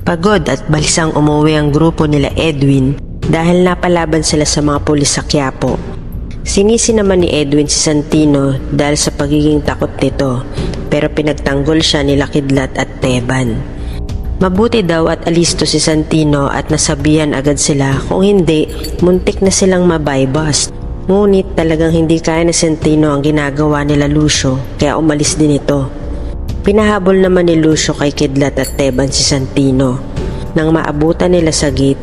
Pagod at balisang umuwi ang grupo nila Edwin dahil napalaban sila sa mga pulis sa Quiapo. Sinisi naman ni Edwin si Santino dahil sa pagiging takot nito, pero pinagtanggol siya nila Kidlat at Teban. Mabuti daw at alisto si Santino at nasabihan agad sila, kung hindi, muntik na silang mabaybust. Ngunit talagang hindi kaya ni Santino ang ginagawa nila Lucio, kaya umalis din ito. Pinahabol naman ni Lucio kay Kidlat at Teban si Santino. Nang maabutan nila sa gate,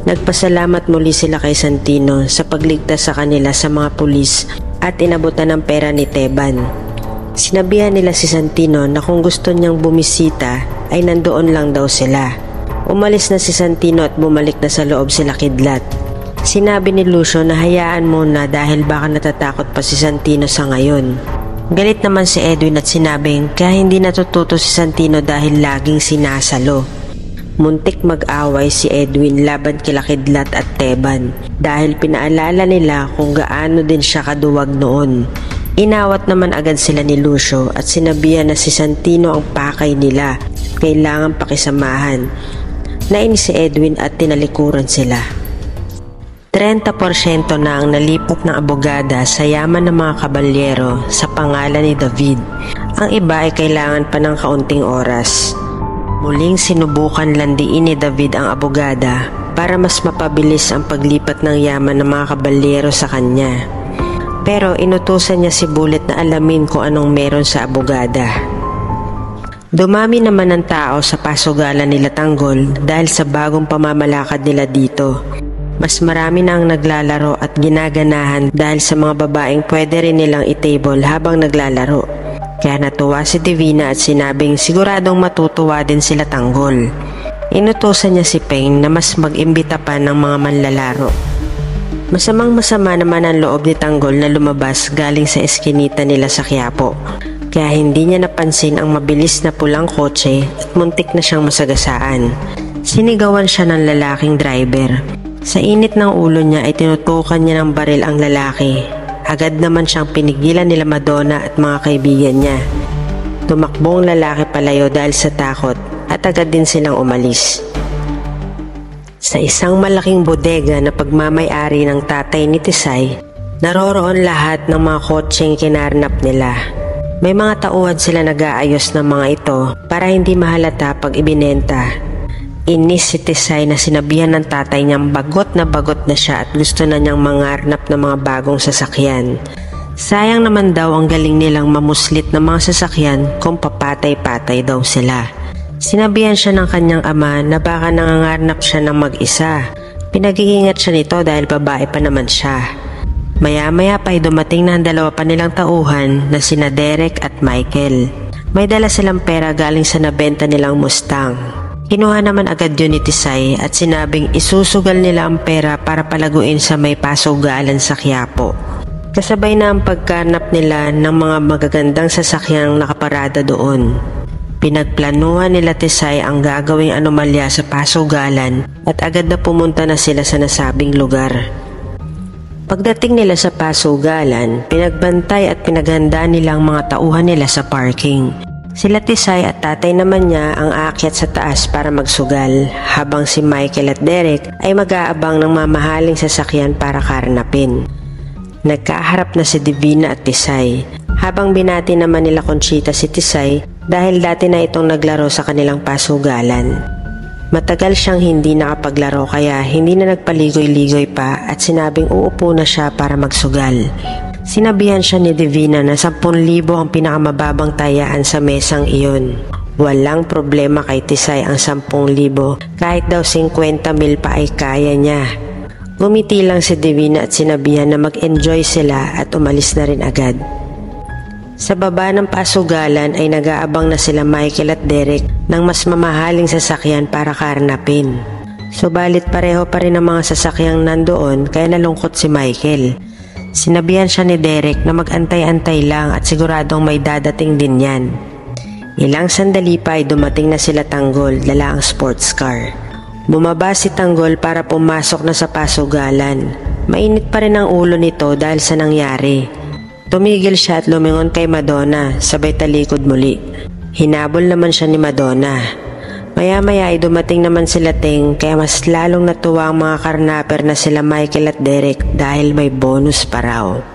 nagpasalamat muli sila kay Santino sa pagligtas sa kanila sa mga pulis at inabutan ng pera ni Teban. Sinabihan nila si Santino na kung gusto niyang bumisita ay nandoon lang daw sila. Umalis na si Santino at bumalik na sa loob sila Kidlat. Sinabi ni Lucio na hayaan muna dahil baka natatakot pa si Santino sa ngayon. Galit naman si Edwin at sinabing kaya hindi natututo si Santino dahil laging sinasalo. Muntik mag-away si Edwin laban kila Kidlat at Teban dahil pinaalala nila kung gaano din siya kaduwag noon. Inawat naman agad sila ni Lucio at sinabihan na si Santino ang pakay nila, kailangan pakisamahan. Nainis si Edwin at tinalikuran sila. 30% na ang nalipat ng abogada sa yaman ng mga kabalyero sa pangalan ni David. Ang iba ay kailangan pa ng kaunting oras. Muling sinubukan landiin ni David ang abogada para mas mapabilis ang paglipat ng yaman ng mga kabalyero sa kanya. Pero inutusan niya si Bullet na alamin kung anong meron sa abogada. Dumami naman ang tao sa pasugalan nila Tanggol dahil sa bagong pamamalakad nila dito. Mas marami na ang naglalaro at ginaganahan dahil sa mga babaeng pwede rin nilang i-table habang naglalaro. Kaya natuwa si Divina at sinabing siguradong matutuwa din sila Tanggol. Inutusan niya si Peng na mas mag-imbita pa ng mga manlalaro. Masamang-masama naman ang loob ni Tanggol na lumabas galing sa eskinita nila sa Quiapo. Kaya hindi niya napansin ang mabilis na pulang kotse at muntik na siyang masagasaan. Sinigawan siya ng lalaking driver. Sa init ng ulo niya ay tinutukan niya ng baril ang lalaki. Agad naman siyang pinigilan nila Madonna at mga kaibigan niya. Tumakbo ang lalaki palayo dahil sa takot at agad din silang umalis. Sa isang malaking bodega na pagmamay-ari ng tatay ni Tisay, naroroon lahat ng mga kotseng kinarnap nila. May mga tauhan sila nag-aayos ng mga ito para hindi mahalata pag ibinenta. Inis si Tisay na sinabihan ng tatay niyang bagot na siya at gusto na niyang mangarnap ng mga bagong sasakyan. Sayang naman daw ang galing nilang mamuslit ng mga sasakyan kung papatay-patay daw sila. Sinabihan siya ng kanyang ama na baka nangangarnap siya ng mag-isa. Pinag-iingat siya nito dahil babae pa naman siya. Maya-maya pa ay dumating na ang dalawa pa nilang tauhan na sina Derek at Michael. May dala silang pera galing sa nabenta nilang Mustang. Kinuha naman agad yun ni Tisay at sinabing isusugal nila ang pera para palaguin sa may pasugalan sa Quiapo. Kasabay na ang pagkarnap nila ng mga magagandang sasakyang nakaparada doon. Pinagplanuhan nila Tisay ang gagawing anomalya sa pasugalan at agad na pumunta na sila sa nasabing lugar. Pagdating nila sa pasugalan, pinagbantay at pinaghanda nila ang mga tauhan nila sa parking. Sila Tisay at tatay naman niya ang aakyat sa taas para magsugal, habang si Michael at Derek ay mag-aabang ng mamahaling sasakyan para karnapin. Nagkaharap na si Divina at Tisay, habang binati naman nila Conchita si Tisay dahil dati na itong naglaro sa kanilang pasugalan. Matagal siyang hindi nakapaglaro kaya hindi na nagpaligoy-ligoy pa at sinabing uupo na siya para magsugal. Sinabihan siya ni Divina na 10,000 ang pinakamababang tayaan sa mesang iyon. Walang problema kay Tisay ang 10,000 kahit daw 50,000 pa ay kaya niya. Gumiti lang si Divina at sinabihan na mag-enjoy sila at umalis na rin agad. Sa baba ng pasugalan ay nag-aabang na sila Michael at Derek ng mas mamahaling sasakyan para karnapin. Subalit pareho pa rin ang mga sasakyang nandoon kaya nalungkot si Michael. Sinabihan siya ni Derek na mag-antay-antay lang at siguradong may dadating din yan. Ilang sandali pa ay dumating na sila Tanggol, dala ang sports car. Bumaba si Tanggol para pumasok na sa pasugalan. Mainit pa rin ang ulo nito dahil sa nangyari. Tumigil siya at lumingon kay Madonna, sabay talikod muli. Hinabol naman siya ni Madonna. Maya-maya ay dumating naman sila Teng, kaya mas lalong natuwa ang mga karnaper na sila Michael at Derek dahil may bonus pa raw.